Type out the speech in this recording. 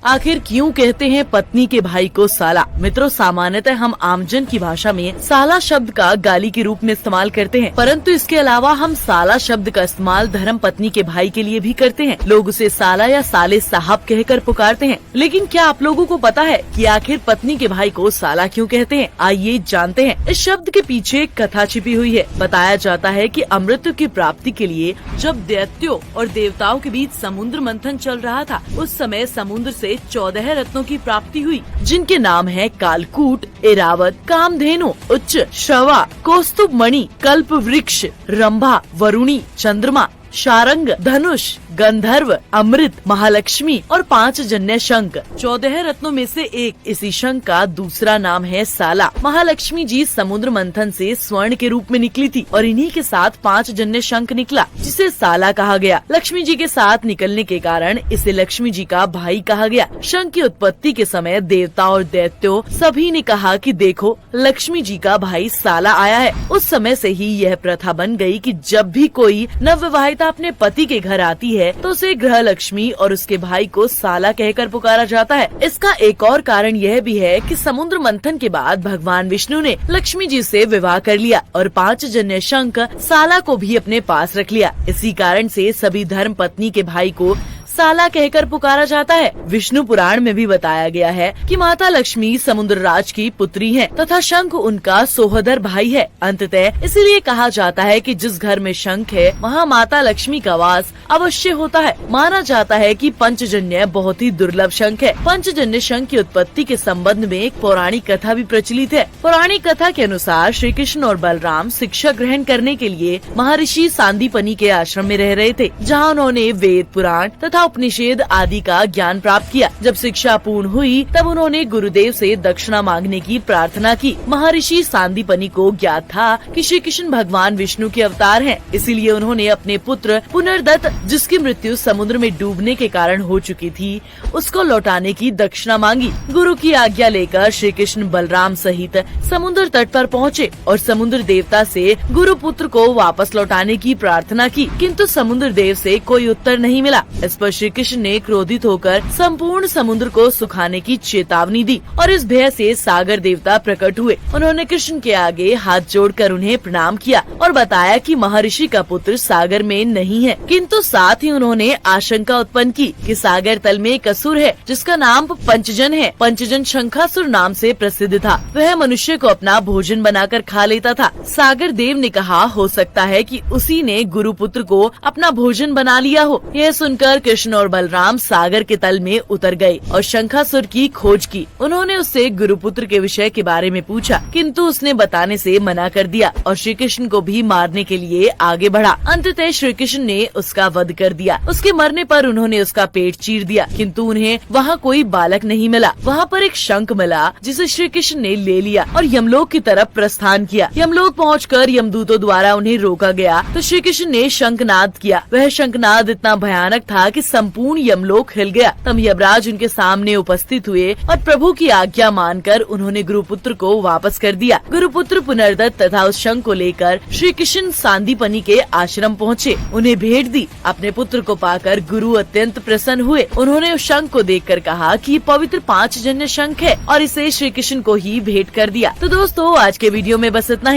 आखिर क्यों कहते हैं पत्नी के भाई को साला? मित्रों, सामान्यतः हम आमजन की भाषा में साला शब्द का गाली के रूप में इस्तेमाल करते हैं, परंतु इसके अलावा हम साला शब्द का इस्तेमाल धर्म पत्नी के भाई के लिए भी करते हैं। लोग उसे साला या साले साहब कहकर पुकारते हैं। लेकिन क्या आप लोगों को पता है कि आखिर पत्नी के भाई को साला क्यों कहते हैं? आइए जानते हैं। इस शब्द के पीछे एक कथा छिपी हुई है। बताया जाता है कि अमृत की प्राप्ति के लिए जब दैत्यों और देवताओं के बीच समुद्र मंथन चल रहा था, उस समय समुद्र से 14 रत्नों की प्राप्ति हुई, जिनके नाम है कालकूट, एरावत, कामधेनु, उच्च, श्रवा, कौस्तुभ मणि, कल्प वृक्ष, रंभा, वरुणी, चंद्रमा, शारंग, धनुष, गंधर्व, अमृत, महालक्ष्मी और 5 जन्य शंख। 14 रत्नों में से एक इसी शंख का दूसरा नाम है साला। महालक्ष्मी जी समुद्र मंथन से स्वर्ण के रूप में निकली थी और इन्हीं के साथ 5 जन्य शंख निकला, जिसे साला कहा गया। लक्ष्मी जी के साथ निकलने के कारण इसे लक्ष्मी जी का भाई कहा गया। शंख की उत्पत्ति के समय देवता और दैत्यों सभी ने कहा कि देखो, लक्ष्मी जी का भाई साला आया है। उस समय से ही यह प्रथा बन गई कि जब भी कोई नवविवाहिता अपने पति के घर आती है तो उसे गृह लक्ष्मी और उसके भाई को साला कहकर पुकारा जाता है। इसका एक और कारण यह भी है कि समुद्र मंथन के बाद भगवान विष्णु ने लक्ष्मी जी से विवाह कर लिया और 5 जन्य शंख साला को भी अपने पास रख लिया। इसी कारण से सभी धर्म पत्नी के भाई को साला कहकर पुकारा जाता है। विष्णु पुराण में भी बताया गया है कि माता लक्ष्मी समुद्र राज की पुत्री है तथा शंख उनका सोहदर भाई है। अंततः इसीलिए कहा जाता है कि जिस घर में शंख है वहाँ माता लक्ष्मी का वास अवश्य होता है। माना जाता है कि पंचजन्य बहुत ही दुर्लभ शंख है। पंचजन्य शंख की उत्पत्ति के संबंध में एक पौराणिक कथा भी प्रचलित है। पौराणिक कथा के अनुसार श्री कृष्ण और बलराम शिक्षा ग्रहण करने के लिए महर्षि सांदीपनि के आश्रम में रह रहे थे, जहाँ उन्होंने वेद, पुराण तथा उपनिषद आदि का ज्ञान प्राप्त किया। जब शिक्षा पूर्ण हुई तब उन्होंने गुरुदेव से दक्षिणा मांगने की प्रार्थना की। महर्षि सांदीपनि को ज्ञात था कि श्री कृष्ण भगवान विष्णु के अवतार हैं, इसीलिए उन्होंने अपने पुत्र पुनर्दत्त, जिसकी मृत्यु समुद्र में डूबने के कारण हो चुकी थी, उसको लौटाने की दक्षिणा मांगी। गुरु की आज्ञा लेकर श्री कृष्ण बलराम सहित समुद्र तट पर पहुँचे और समुद्र देवता से गुरु पुत्र को वापस लौटाने की प्रार्थना की, किंतु समुद्र देव से कोई उत्तर नहीं मिला। इस पर श्री कृष्ण ने क्रोधित होकर संपूर्ण समुद्र को सुखाने की चेतावनी दी और इस भय से सागर देवता प्रकट हुए। उन्होंने कृष्ण के आगे हाथ जोड़कर उन्हें प्रणाम किया और बताया कि महर्षि का पुत्र सागर में नहीं है, किंतु साथ ही उन्होंने आशंका उत्पन्न की कि सागर तल में एक असुर है जिसका नाम पंचजन है। पंचजन शंखासुर नाम से प्रसिद्ध था। वह मनुष्य को अपना भोजन बनाकर खा लेता था। सागर देव ने कहा, हो सकता है कि उसी ने गुरु पुत्र को अपना भोजन बना लिया हो। यह सुनकर कृष्ण और बलराम सागर के तल में उतर गए और शंखासुर की खोज की। उन्होंने उससे गुरुपुत्र के विषय के बारे में पूछा, किंतु उसने बताने से मना कर दिया और श्री कृष्ण को भी मारने के लिए आगे बढ़ा। अंततः श्री कृष्ण ने उसका वध कर दिया। उसके मरने पर उन्होंने उसका पेट चीर दिया, किंतु उन्हें वहाँ कोई बालक नहीं मिला। वहाँ पर एक शंख मिला जिसे श्री कृष्ण ने ले लिया और यमलोक की तरफ प्रस्थान किया। यमलोक पहुँचकर यमदूतों द्वारा उन्हें रोका गया तो श्री कृष्ण ने शंखनाद किया। वह शंखनाद इतना भयानक था कि संपूर्ण यमलोक हिल गया। तब यमराज उनके सामने उपस्थित हुए और प्रभु की आज्ञा मानकर उन्होंने गुरुपुत्र को वापस कर दिया। गुरुपुत्र पुनर्दत्त तथा उस शंख को लेकर श्री कृष्ण सांदीपनि के आश्रम पहुँचे, उन्हें भेंट दी। अपने पुत्र को पाकर गुरु अत्यंत प्रसन्न हुए। उन्होंने उस शंख को देखकर कहा कि ये पवित्र 5 जन्य शंख है और इसे श्री कृष्ण को ही भेंट कर दिया। तो दोस्तों, आज के वीडियो में बस इतना ही।